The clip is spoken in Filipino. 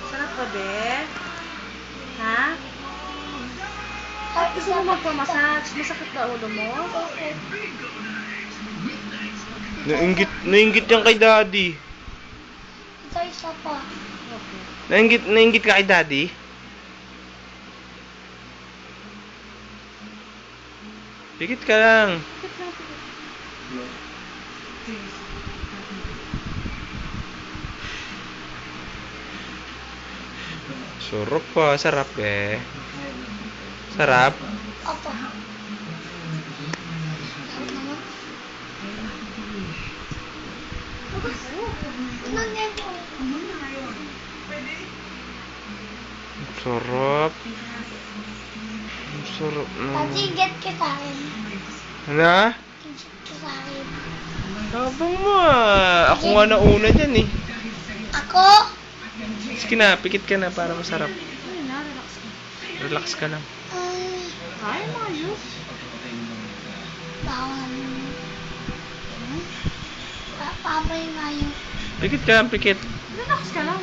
Sarap ba, be? Ha? At gusto mo magpamassage? Masakit ba ulo mo? Nainggit yan kay daddy. Isa pa. Okay. Nainggit ka kay daddy? Pikit ka lang. Sarap pa, sarap eh. Sarap. Opo. Sarap. Sarap na. Tati, get ka sa akin. Ano? Get ka sa akin. Abang mo ah. Ako nga nauna dyan eh. Ako? Sige na, pikit ka na para masarap. Ay na, relax ka. Relax ka lang. Ay, maayos. Bawal. Papay nga yung... Pikit ka, pikit. Relax ka lang.